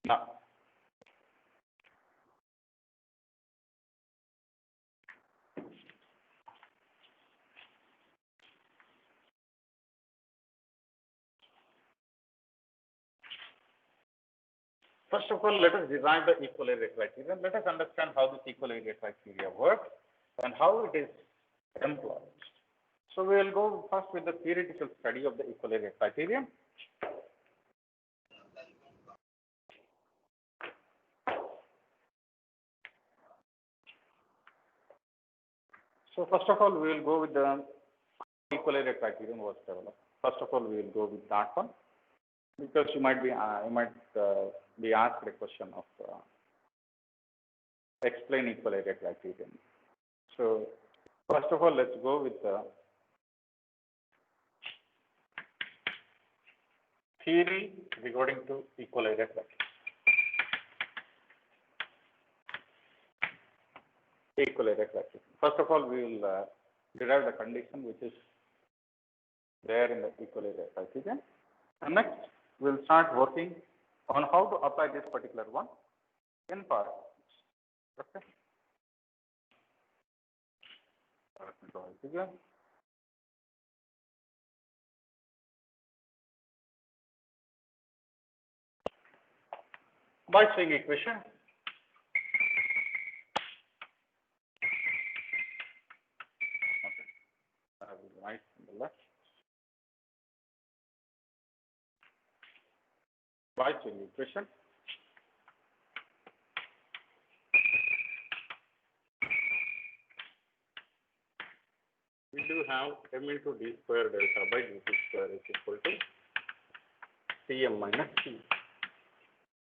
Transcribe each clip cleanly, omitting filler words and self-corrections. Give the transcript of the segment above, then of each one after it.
Now, first of all, let us derive the equilibrium criterion. Let us understand how this equilibrium criteria works and how it is employed. So we will go first with the theoretical study of the equilibrium criterion. So first of all, we will go with the equilibrium criterion was developed. First of all, we will go with that one because you might be asked a question of explain equilibrium criterion. So first of all, let's go with the theory regarding to equilibrium criterion. Equilibrium criterion. First of all, we will derive the condition which is there in the equilibrium criterion. And next, we will start working on how to apply this particular one in power. Okay. Let me draw it again. By swing equation, I will write on the left. By swing equation, we do have m into d square delta by dt square is equal to Cm minus C.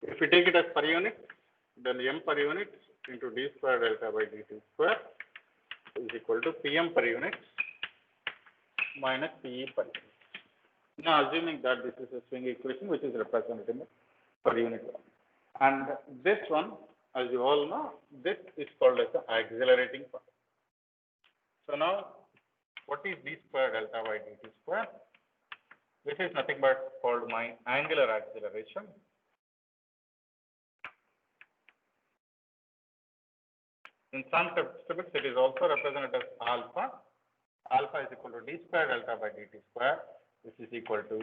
If we take it as per unit, then m per unit into d square delta by dt square is equal to Pm per unit minus Pe per unit. Now, assuming that this is a swing equation which is represented in the per unit one. And this one, as you all know, this is called as the accelerating part. So now, what is d square delta by dt square? This is nothing but called my angular acceleration. In some statistics, it is also represented as alpha. Alpha is equal to d square delta by dt square. This is equal to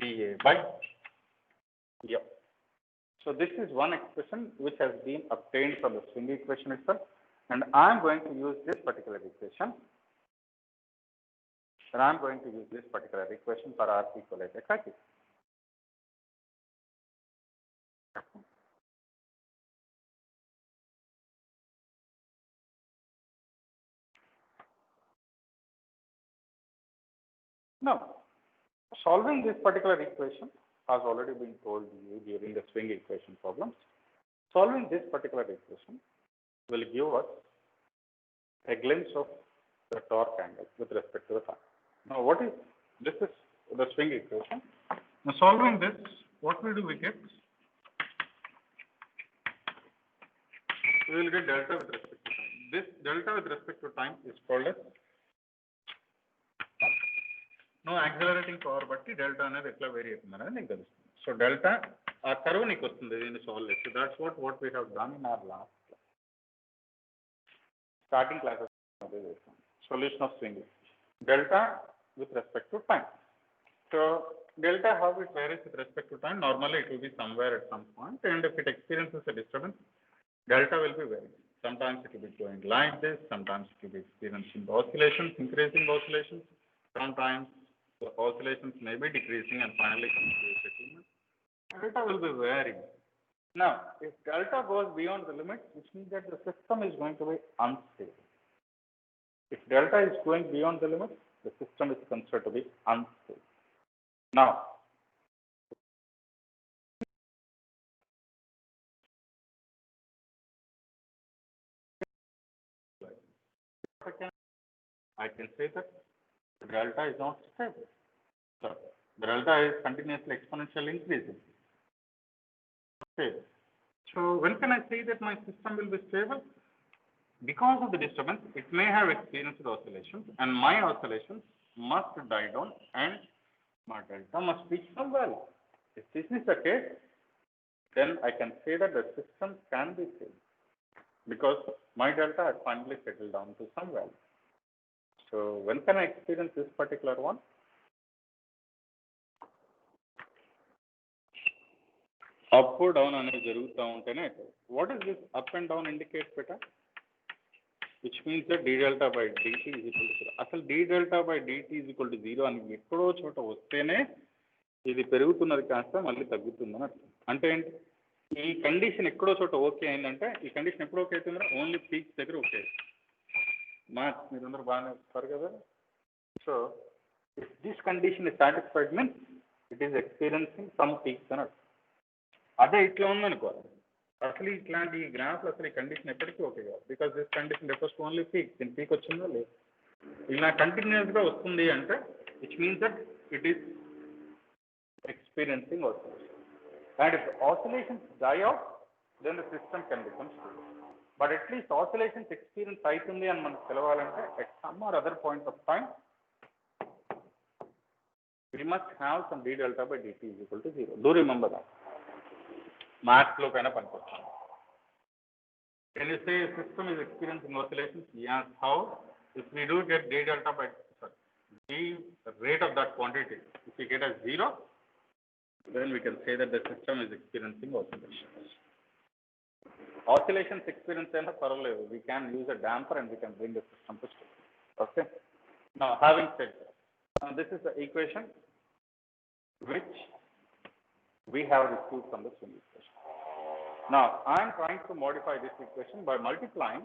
Pa by F. So this is one expression which has been obtained from the swing equation itself, and I am going to use this particular equation. And I am going to use this particular equation for our equilibrium criterion. Now, solving this particular equation has already been told to you during the swing equation problems. Solving this particular equation will give us a glimpse of the torque angle with respect to the time. Now, this is the swing equation. Now, solving this, what we do, we get, we will get delta with respect to time. This delta with respect to time is called as no accelerating power batti delta అనేది ఎట్లా vary అవుతుందని నీకు తెలుస్తుంది. So delta ఆ curve నీకు వస్తుంది దీన్ని solve చేస్తే. That's what we have done in our last starting classes solution of swing delta with respect to time. So delta, how it varies with respect to time, normally it will be somewhere at some point, and if it experiences a disturbance, delta will be varying. Sometimes it will be going like this, sometimes it will be experiencing oscillations, increasing oscillations, sometimes the oscillations may be decreasing and finally comes to a settlement. Delta will be varying. Now, if delta goes beyond the limit, which means that the system is going to be unstable. If delta is going beyond the limit, the system is considered to be unstable. Now, I can say that the delta is not stable. So, the delta is continuously exponentially increasing. Okay. So, when can I say that my system will be stable? Because of the disturbance, it may have experienced oscillations, and my oscillations must die down and my delta must reach some value. If this is the case, then I can say that the system can be saved because my delta has finally settled down to some value. So when can I experience this particular one? Up or down అనేది జరుగుతూ ఉంటేనే. What does this up and down indicate, beta? Which means that d delta by dt is equal to 0. అసలు d delta by dt is equal to 0 అని ఎక్కడో చోట వస్తేనే ఇది పెరుగుతున్నది కాస్త మళ్ళీ తగ్గుతుందని అర్థం. అంటే ఏంటి? ఈ కండిషన్ ఎక్కడో చోట ఓకే అయిందంటే ఈ కండిషన్ ఎప్పుడు ఓకే అవుతుందా? ఓన్లీ పీక్స్ దగ్గర ఓకే. మ్యాథ్స్ మీరందరూ బాగానే వస్తారు కదా. So if this condition is satisfied means it is experiencing some peaks అని అర్థం. అదే ఇట్లా ఉందనుకోవాలి అసలు ఇట్లాంటి గ్రాఫ్లు అసలు ఈ కండిషన్ ఎప్పటికీ ఓకే కాదు. Because this condition refers to only peak. దీని పీక్ వచ్చిందో లేదు. ఇలా కంటిన్యూస్గా వస్తుంది అంటే which means that it is experiencing oscillation. And if oscillations die out, then the system can become stable. But at least oscillations experience aitundi and manaku telavalante at some or other point of time we must have some d delta by dt is equal to 0. Do remember that. Maths lo kaina panikochunది. Can you say system is experiencing oscillations? Yes. How? If we do get d delta by the rate of that quantity, if we get as 0, then we can say that the system is experiencing oscillations. Oscillations experience అయినా పర్వాలేదు. We can use a damper and we can bring the system to stable. Okay. Now, having said that, this is the equation which we have received from the swing equation. Now, I am trying to modify this equation by multiplying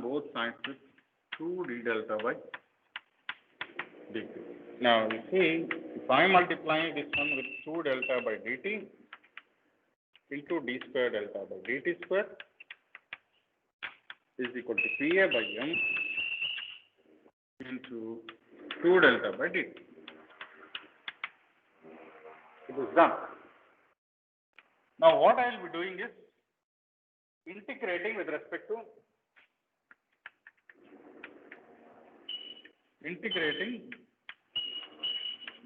both sides with 2 d delta by dt. Now you see, if I am multiplying this one with 2 delta by dt into d square delta by dt square is equal to Pa by m into 2 delta by dt. It is done. Now what I will be doing is integrating with respect to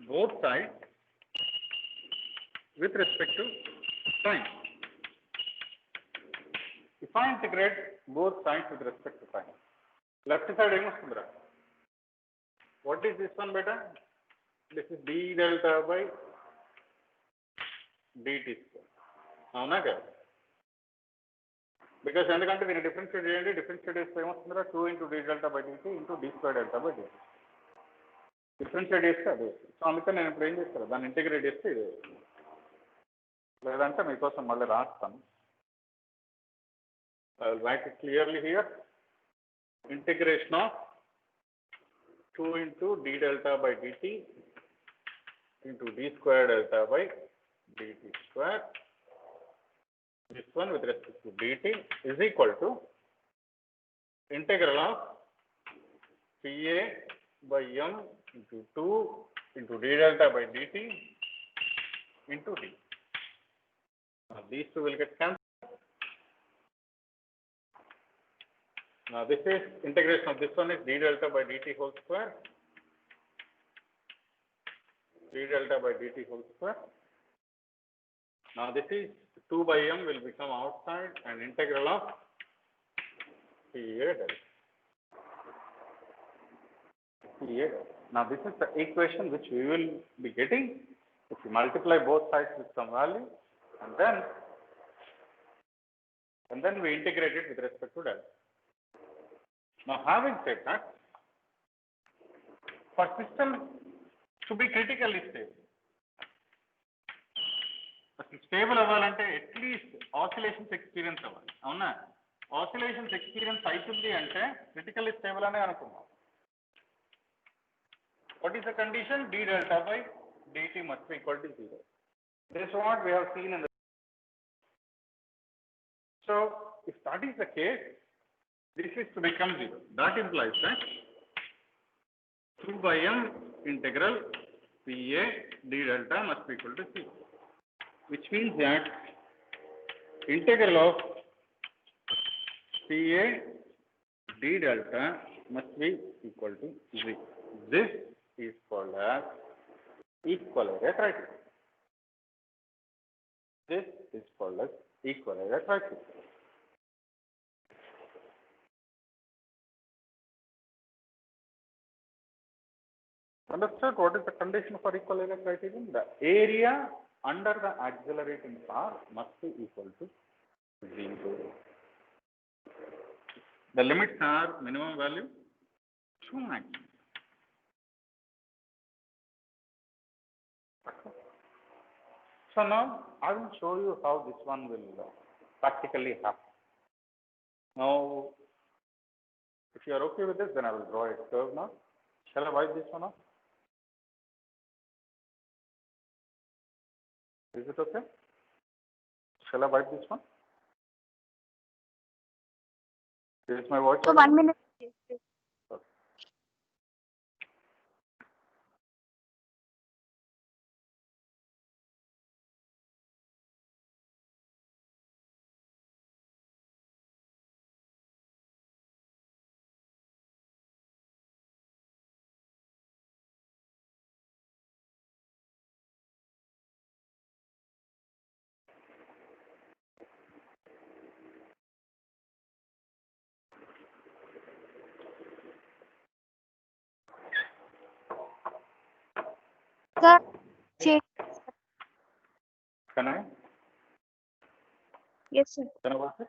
both sides with respect to time. If I integrate both sides with respect to time, left side em ostundra? What is this one, beta? This is d delta by dt square. Avuna kada? Because ఎందుకంటే దీన్ని differentiate చేయండి. Differentiate చేస్తే ఏమొస్తుందా? 2 into d delta by dt into d square delta by dt. Differentiate చేస్తే అది. So అందుకని నేను ఇప్పుడు ఏం చేస్తాను, దాన్ని ఇంటిగ్రేట్ చేస్తే ఇది. లేదంటే మీకోసం మళ్ళీ రాస్తాను. I will write it clearly here. Integration of 2 into d delta by dt into d square delta by dt square. This one with respect to dt is equal to integral of Pa by m into 2 into d delta by dt into d. Now these two will get cancelled. Now this is integration of this one is d delta by dt whole square. D delta by dt whole square. Now this is 2 by m will become outside and integral of Pa delta. Now this is the equation which we will be getting if we multiply both sides with some value and then we integrate it with respect to delta. Now having said that, for system to be critically stable, stable అవ్వాలంటే at least oscillations experience అవ్వాలి. అవునా? Oscillations experience అవుతుంది అంటే critically stable అనే అనుకున్నాం. What is the condition? D delta by dt must be equal to 0. This is what we have seen in the. So if that is the case, this is to become 0. That implies that 2 by m integral Pa d delta must be equal to 0. Which means that integral of PA d delta must be equal to 0. This is called as equilibrium criteria. This is called as equilibrium criteria. Understood what is the condition for equilibrium criterion? The area under the accelerating car must be equal to 0. The limits are minimum value to maximum. So now I will show you how this one will practically happen. Now, if you are okay with this, then I will draw a curve now. Shall I wipe this one off? Is it okay? Shall I wipe this one? Is my voice? So 1 minute. Okay. Sir, check. Can I? Yes, sir. Can I work it?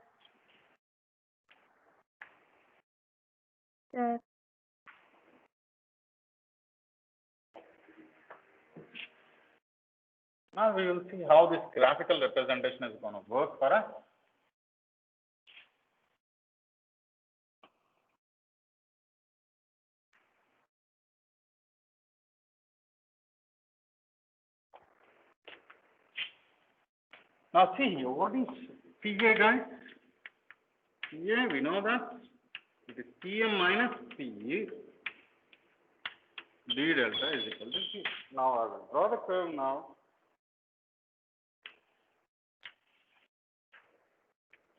Sir. Now we will see how this graphical representation is going to work for us. Now see here, what is PA, guys? PA, we know that it is PM minus PE d delta is equal to 0. Now I will draw the curve now.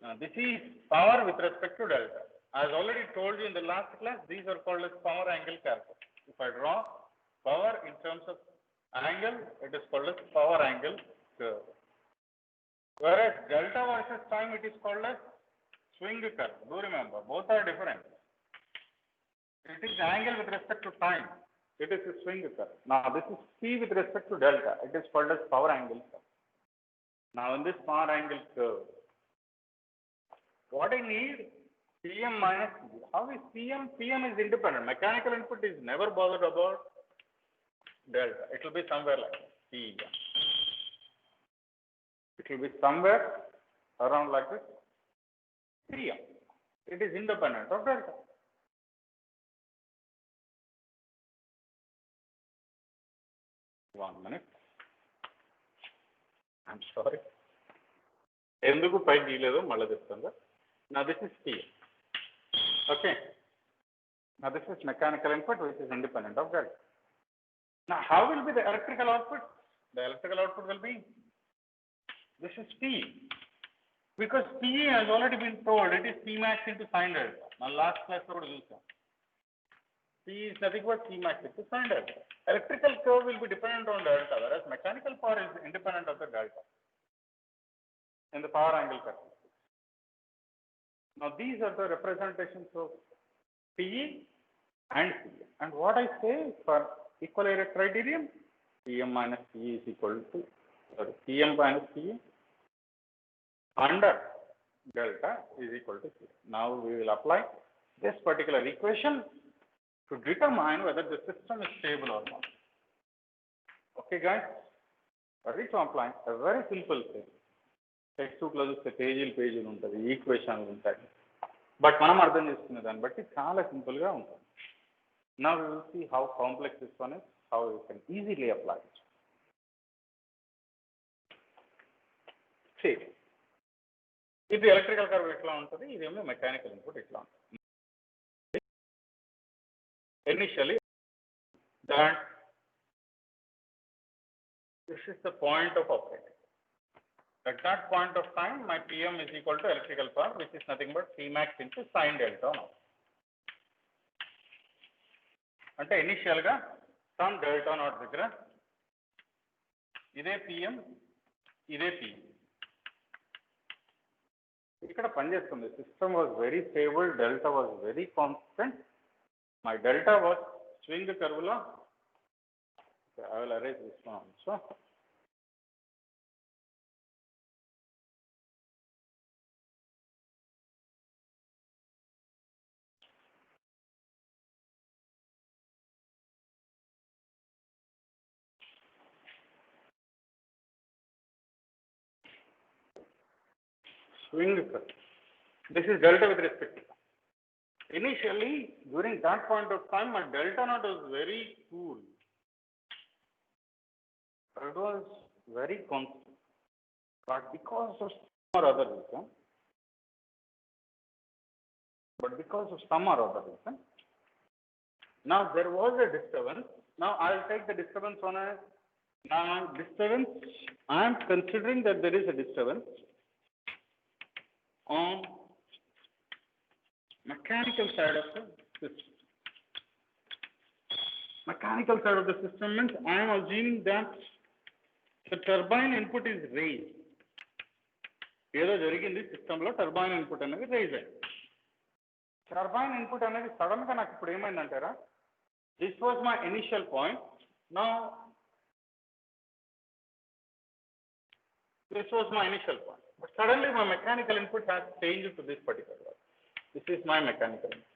Now this is power with respect to delta. As already told you in the last class, these are called as power angle calculus. If I draw power in terms of angle, it is called as power angle curve. Whereas delta versus time, it is called as swing curve. Do remember, both are different. It is angle with respect to time. It is a swing curve. Now this is P with respect to delta. It is called as power angle curve. Now in this power angle curve, what I need, PM minus P. How is PM? PM is independent. Mechanical input is never bothered about delta. It will be somewhere like P. It will be somewhere around like this. PM. It is independent of delta. One minute. I'm sorry. ఎందుకు పై గీయలేదో మళ్ళీ చెప్తాను. Now this is P. Okay. Now this is mechanical input which is independent of delta. Now how will be the electrical output? The electrical output will be, this is P. Because P has already been told, it is P max into sin delta. Now last class we would use that. P is nothing but P max into sin delta. Electrical curve will be dependent on delta, whereas mechanical power is independent of the delta in the power angle curve. Now these are the representations of PE and PE. And what I say for equilibrium criterion, PM minus PE is equal to, PM minus PE under delta is equal to 0. Now we will apply this particular equation to determine whether the system is stable or not. Okay guys, ready to apply a very simple thing. Text book లో చూస్తే పేజీలు ఉంటుంది, ఈక్వేషన్లు ఉంటాయి, but మనం అర్థం చేసుకునే దాన్ని బట్టి చాలా సింపుల్గా ఉంటుంది. Now we will see how complex this one is, how you can easily apply it. See, ఇది ఎలక్ట్రికల్ కర్వ్ ఎట్లా ఉంటుంది, ఇదేమో మెకానికల్ ఇన్పుట్ ఎట్లా ఉంటుంది. Initially, that this is the point of operating. At that point of time, my PM is equal to electrical power, which is nothing but Pmax into sin delta naught. అంటే initial గా some delta naught దగ్గర ఇదే PM ఇదే PM ఇక్కడ పనిచేస్తుంది. System was very stable, delta was very constant. My delta was swing curve లో I will arrange this one. So swing curve. This is delta with respect to time. Initially, during that point of time, my delta naught was very cool. It was very constant. But because of some or other reason, now there was a disturbance. Now I'll take the disturbance on a disturbance. I am considering that there is a disturbance on mechanical side of the system. Mechanical side of the system means I am assuming that the turbine input is raised. ఏదో జరిగింది సిస్టంలో turbine input అనేది rise అయింది. Turbine input అనేది sudden గా నాకు ఇప్పుడు ఏమైందంటారా, this was my initial point. Now this was my initial point, but suddenly my mechanical input has changed to this particular one. This is my mechanical input.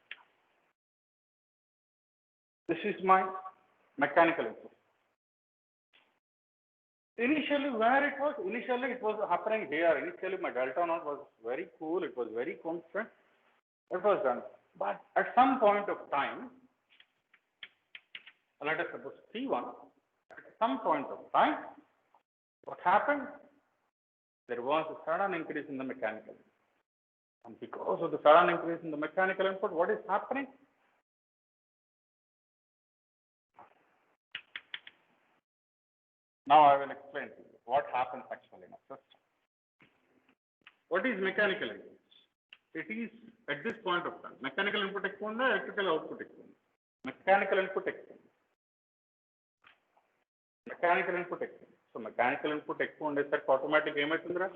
This is my mechanical input. Initially where it was, it was happening here. Initially my delta naught was very cool, it was very constant, it was done. But at some point of time, let us suppose T1, at some point of time, what happened? There was a sudden increase in the mechanical input. And because of the sudden increase in the mechanical input, what is happening? Now I will explain to you what happens actually in a system. What is mechanical input? It is at this point of time. Mechanical input ekunda, electrical output ekunda. Mechanical input ekunda. Mechanical input ekunda. So mechanical input ఎక్కువ ఉండేసరికి automatic ఏమవుతుందిరా,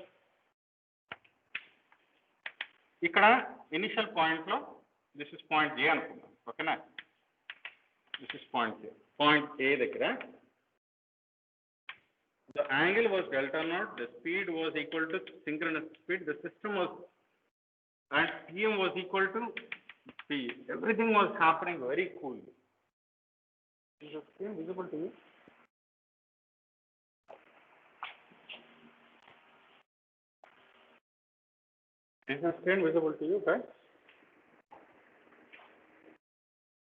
ఇక్కడ initial point లో this is point A అనుకున్నాం, ఓకేనా. This is point A. Point A దగ్గర the angle was delta naught, the speed was equal to synchronous speed, the system was, and PM was equal to P. Everything was happening very coolly. Is the screen visible to you? Is the screen visible to you, guys?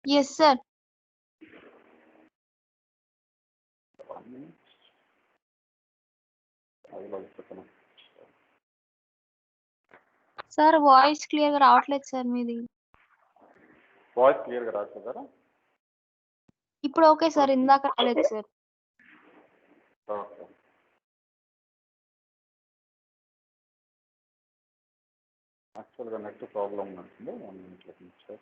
Yes, sir. 1 minute. I will also connect. Sir voice clear గా రావట్లేదు sir మీది. Voice clear గా రావట్లేదా? ఇప్పుడు okay sir, ఇందాక రాలేదు sir. Okay. యాక్చువల్గా net problem ఉన్నట్టుంది. 1 minute let me check.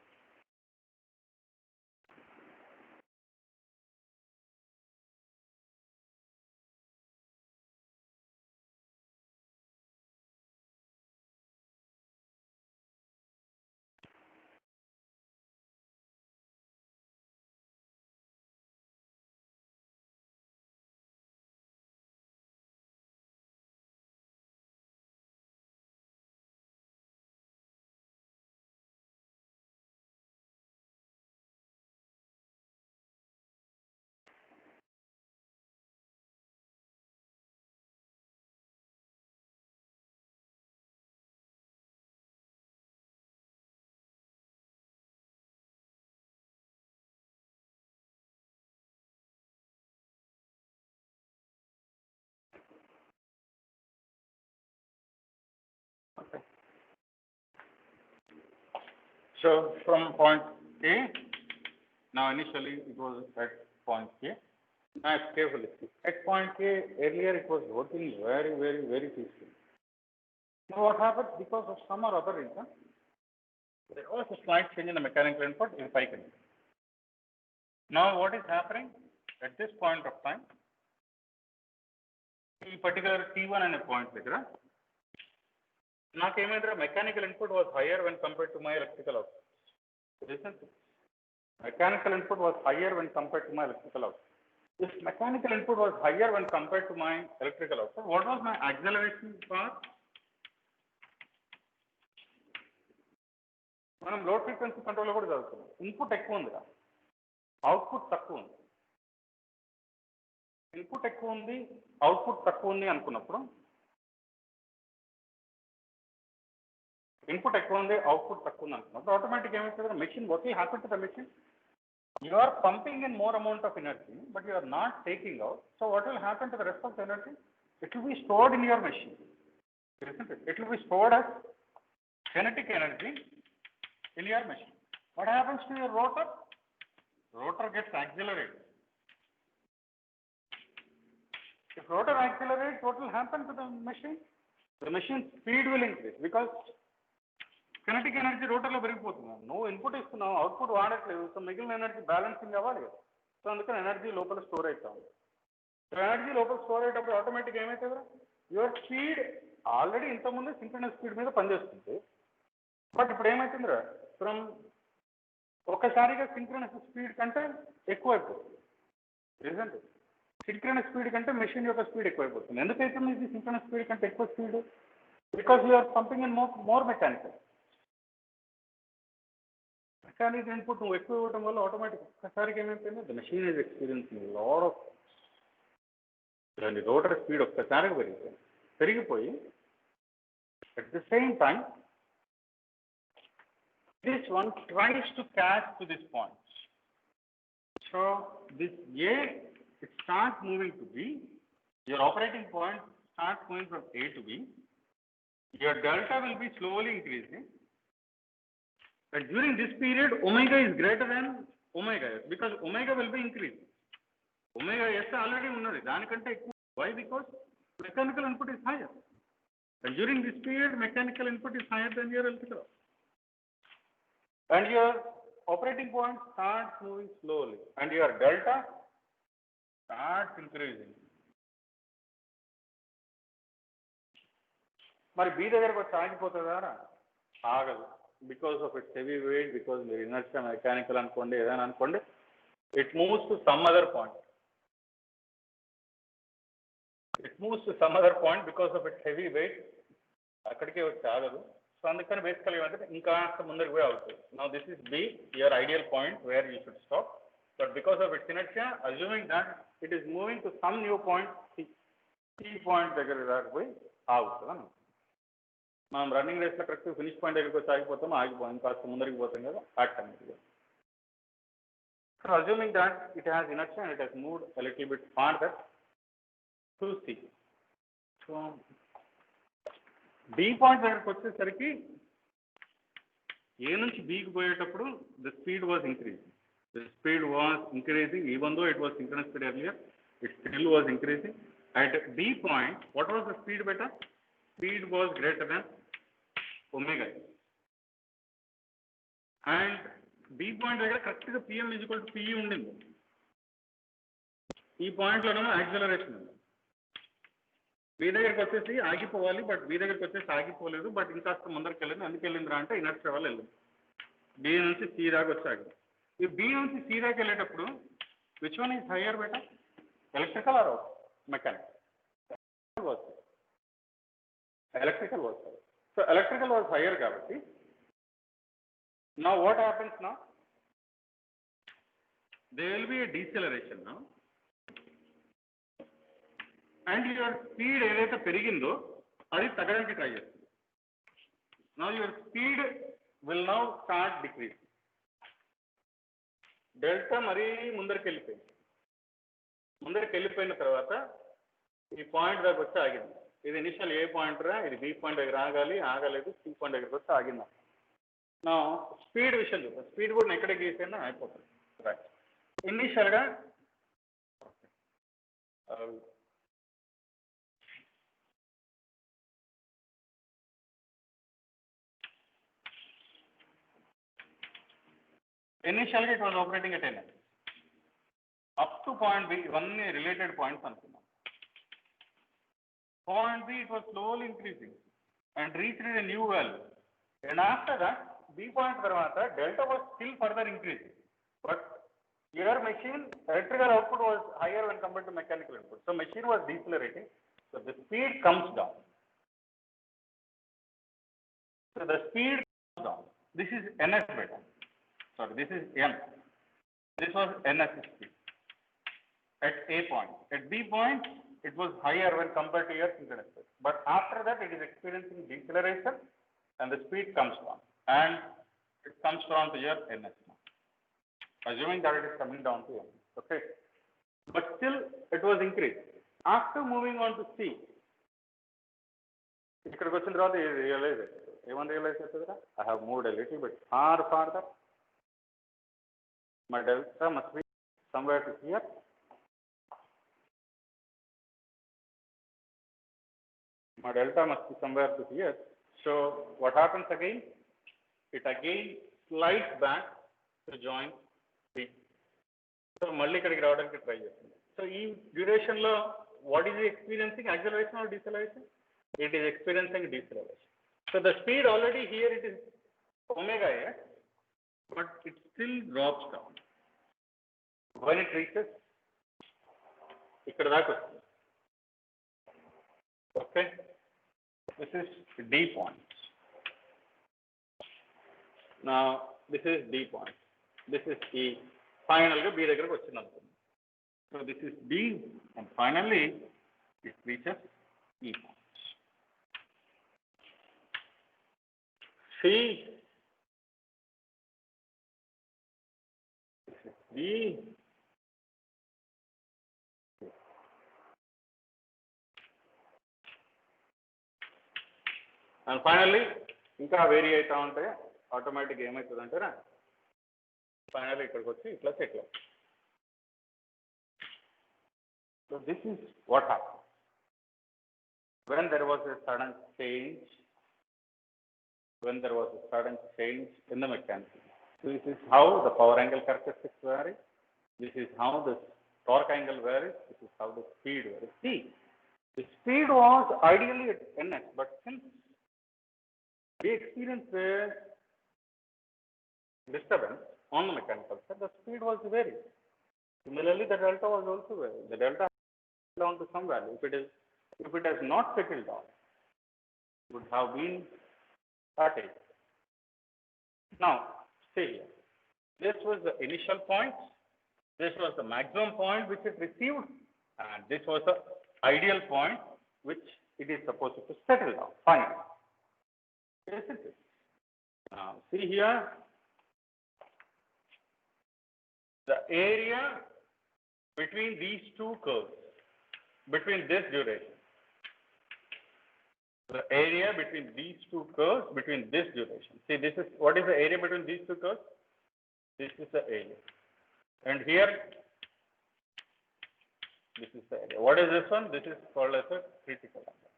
Okay. So from point A, now initially it was at point A. Now carefully, at point A earlier it was working very peaceful. Now what happens because of some or other reason, there was a slight change in the mechanical input in phi condition. Now what is happening at this point of time? In particular T1 and a point దగ్గర నాకేమైతే mechanical input was higher when compared to my electrical output. Listen to this. Mechanical input was higher when compared to my electrical output. If mechanical input was higher when compared to my electrical output, what was my acceleration part? మనం low frequency control కూడా చదువుతున్నాం. Input ఎక్కువ ఉంది, output తక్కువ ఉంది. Input ఎక్కువ ఉంది, output తక్కువ ఉంది అనుకున్నప్పుడు input ఎక్కువ ఉంది, output తక్కువ ఉంది అనుకున్నప్పుడు automatic ఏమవుతుంది? Machine, what will happen to the machine? You are pumping in more amount of energy, but you are not taking out. So what will happen to the rest of the energy? It will be stored in your machine, isn't it? It will be stored as kinetic energy in your machine. What happens to your rotor? Rotor gets accelerated. If rotor accelerates, what will happen to the machine? The machine's speed will increase because kinetic energy rotor lo పెరిగిపోతుంది. నువ్వు input ఇస్తున్నావు, output వాడట్లేదు, so మిగిలిన energy balancing అవ్వాలి కదా. So అందుకని energy లోపల store అవుతుంది. సో ఎనర్జీ లోపల స్టోర్ అయ్యేటప్పుడు ఆటోమేటిక్గా ఏమవుతుంది? యువర్ స్పీడ్ ఆల్రెడీ ఇంతకుముందు సింక్రనస్ స్పీడ్ మీద పనిచేస్తుంది, బట్ ఇప్పుడు ఏమవుతుందిరా, ఫ్రమ్ ఒకసారిగా సింక్రనస్ స్పీడ్ కంటే ఎక్కువైపోతుంది. రీజన్ సింక్రనస్ స్పీడ్ కంటే మెషిన్ యొక్క స్పీడ్ ఎక్కువైపోతుంది. ఎందుకైతుంది ఇది సింక్రనస్ స్పీడ్ కంటే ఎక్కువ speed? Because you're pumping in more mechanical. Mechanical input నువ్వు ఎక్కువ ఇవ్వడం వల్ల ఆటోమేటిక్ ఒక్కసారికి ఏమైపోయింది? The machine is experiencing lot of దాని రోటర్ స్పీడ్ ఒక్కసారిగా పెరిగిపోయి at the same time this one tries to catch to this point. So this A, it starts moving to B. Your operating point starts moving from A to B. Your delta will be slowly increasing. But during this period, omega is greater than omega S because omega will be increasing. Omega S already unnadi. Danikante ekku. Why? Because mechanical input is higher. And during this period, mechanical input is higher than your electrical. And your operating point starts moving slowly and your delta starts increasing. మరి B దగ్గరకు వచ్చి ఆగిపోతుందా? ఆగదు. Because of it's heavy weight, because మీరు inertia mechanical అనుకోండి, ఏదైనా అనుకోండి, it moves to some other point. It moves to some other point because of it's heavy weight. అక్కడికే వచ్చి ఆగదు. సో అందుకని బేసికల్ ఏమంటే ఇంకా ముందరికి పోయి అవుతుంది. Now this is B, your ideal point where you should stop. But because of it's inertia, assuming that it is moving to some new point, C point దగ్గర దాకా పోయి ఆగుతుంది అన్న. మనం రన్నింగ్ రేస్లో కరెక్ట్ ఫినిష్ పాయింట్ దగ్గరికి వచ్చి ఆగిపోతాం, ఆగిపోతాం, కాస్త ముందరికి పోతాం కదా ఆటోమేటిక్గా. So assuming that it has inertia and it has moved a little bit farther to C. So B point దగ్గరకు వచ్చేసరికి A నుంచి Bకి పోయేటప్పుడు the speed was increasing. The speed was increasing even though it was synchronous speed earlier, it still was increasing. At B point, what was the speed beta? Speed was greater than omega. And B point దగ్గర కరెక్ట్గా PM is equal to PE ఉండింది. ఈ పాయింట్లోనేమో acceleration ఉంది. B దగ్గరికి వచ్చేసి ఆగిపోవాలి, but B దగ్గరికి వచ్చేసి ఆగిపోలేదు, బట్ ఇంకాస్త ముందరికి వెళ్ళింది. ఎందుకు వెళ్ళిందిరా అంటే ఇనర్షియా వల్ల వెళ్ళింది. B నుంచి C దాకా వచ్చి ఆగింది. ఈ B నుంచి C దాకా వెళ్ళేటప్పుడు which one is higher better? Electrical or mechanical? Electrical was higher. So electrical was higher కాబట్టి now what happens now? There will be a deceleration now. And your speed ఏదైతే పెరిగిందో అది తగ్గడానికి ట్రై చేస్తుంది. Now your speed will now start decreasing. Delta మరీ ముందరికి వెళ్ళిపోయింది. ముందరికి వెళ్ళిపోయిన తర్వాత ఈ పాయింట్ దగ్గర వచ్చి ఆగింది. ఇది ఇనిషియల్ ఏ పాయింట్ రా, ఇది B పాయింట్ దగ్గర ఆగాలి, ఆగలేదు, C పాయింట్ దగ్గరకు వచ్చి ఆగింది. నా స్పీడ్ విషయం చూద్దాం. స్పీడ్ కూడా ఎక్కడ గీసైనా అయిపోతుంది. రైట్, ఇనిషియల్గా initially it was operating at NS. Up to point B, one related points. Point B, it was slowly increasing and reached a new value. And after that, B point tarvata, delta was still further increasing. But your machine, electrical output was higher when compared to mechanical input. So machine was decelerating. So the speed comes down. So the speed comes down. This is NS beta. Sorry, this is M. This was NS speed at A point. At B point, it was higher when compared to your synchronous speed. But after that, it is experiencing deceleration and the speed comes down. And it comes down to your NS now. Assuming that it is coming down to M. Okay. But still, it was increased. After moving on to C, ఇక్కడ వచ్చిన తర్వాత realise అవుతుంది. ఏమని realise అవుతుందిరా? I have moved a little bit farther. My delta must be somewhere to here. My delta must be somewhere to here. So what happens again? It again slides back to join B. So మళ్ళీ ఇక్కడికి రావడానికి try చేస్తుంది. So ఈ duration లో what is it experiencing? Acceleration or deceleration? It is experiencing deceleration. So the speed already here it is omega s, but it still drops down. When it reaches ఇక్కడ దాకా వస్తుంది. Okay, this is D point. Now this is D point. This is E. Finally B దగ్గరకు వచ్చింది అనుకుందాం. So this is D and finally it reaches E point. C, this is D, and finally ఇంకా vary అవుతా ఉంటే automatic ఏమవుతుందంటారా final ఇక్కడికి వచ్చి ఇట్లా settle అవుతుంది. So this is what happened when there was a sudden change, in the mechanism. So this is how the power angle characteristics vary. This is how the torque angle varies. This is how the speed varies. See, the speed was ideally at NS, but since we experienced a disturbance on the mechanical side, the speed was varied. Similarly, the delta was also varied. The delta down to some value. If it has not settled down, it would have been static. Now, stay here. This was the initial point. This was the maximum point which it received, and this was the ideal point which it is supposed to settle down finally. Isn't it? Now, see here, the area between these two curves, between this duration, the area between these two curves, between this duration. See, this is what is the area between these two curves? This is the area, and here this is the area. What is this one? This is called as a critical angle.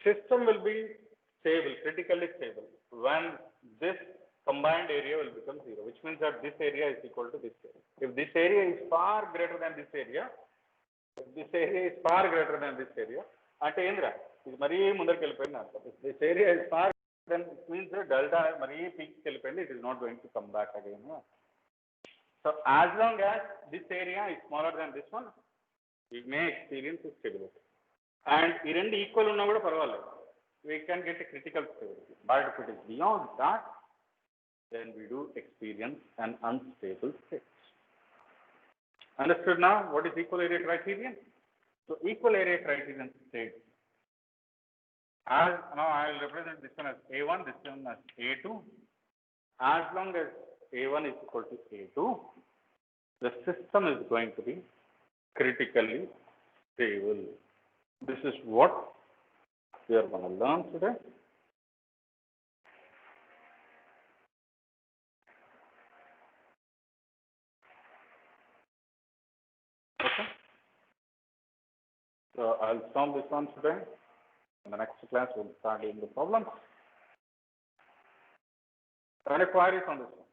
System will be stable, critically stable, when this combined area will become 0, which means that this area is equal to this area. If this area is far greater than this area, అంటే ఏంద్రా ఇది మరీ ముందరికి వెళ్ళిపోయింది అంట. This area is far then it means delta మరీ పీక్కి వెళ్ళిపోయింది. It is not going to come back again. So as long as this area is smaller than this one, we may experience stability. And ఈ రెండు equal ఉన్నా కూడా పర్వాలేదు, we can get a critical stability. But if it is beyond that, then we do experience an unstable state. Understood now what is equal area criterion? So equal area criterion states, as now I will represent this one as A1, this one as A2. As long as A1 is equal to A2, the system is going to be critically stable. This is what we are going to learn today. Okay. So I'll solve this one today. In the next class, we'll start doing the problems. Any queries on this one?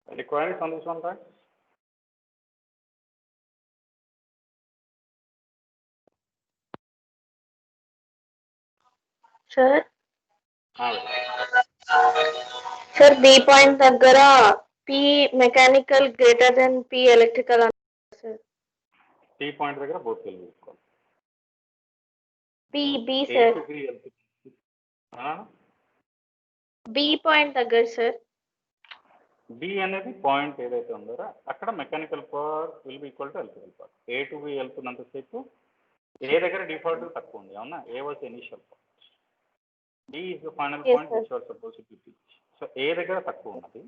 Any queries on this one, guys? Sir, Right. sir, B point daggara P mechanical greater than P electrical. Sir. T point దగ్గర both will be equal. B, 8 sir. degree LP. B point daggara, sir. B అనేది point ఏదైతే ఉందో అక్కడ mechanical power will be equal to electrical power. A to B వెళ్తున్నంతసేపు A దగ్గర default తక్కువ ఉంది అవునా. A was initial point, B is the final Yes, point sir. Which are suppose to teach. So A దగ్గర తక్కువ ఉన్నది,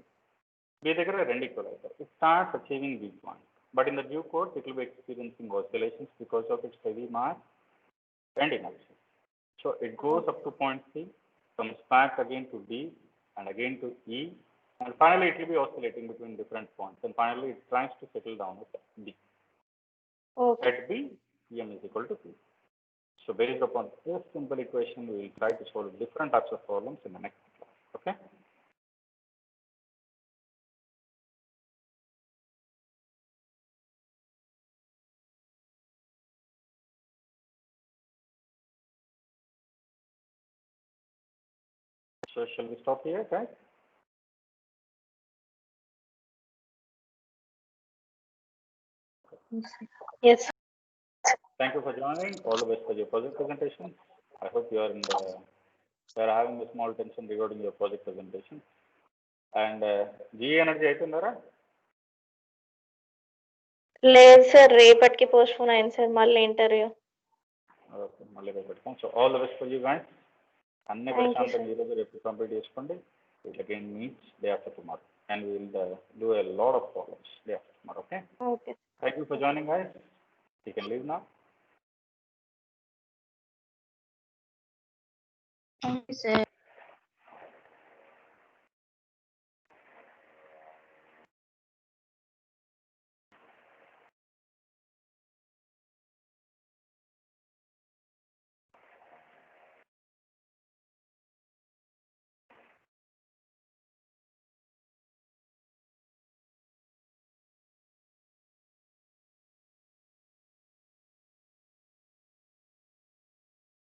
B దగ్గర రెండు ఈక్వల్ అవుతారు. It starts achieving B point, but in the due course it will be experiencing oscillations because of it's heavy mass and inertia. So it goes up to point C, comes back again to D and again to E, and finally it will be oscillating between different points, and finally it tries to settle down at D. Okay. At B, EM is equal to P. So based upon this simple equation, we will try to solve different types of problems in the next class. Okay? So shall we stop here, guys? Yes. Thank you for joining. All the best for your project presentation. I hope you are having a small tension regarding your project presentation. And GE energy అయిపోయిందారా? లేదు sir, రేపటికి post phone అయింది sir, మళ్ళీ interview. Okay, మళ్ళీ పెడతాం. So all the best for you guys. అన్ని Thank you, ప్రశాంతంగా sir. ఈరోజు రేపు కంప్లీట్ చేసుకోండి. Will again meet day after tomorrow and will do a lot of problems day after tomorrow. Okay, okay. Thank you for joining guys. You can leave now. Thank you, sir.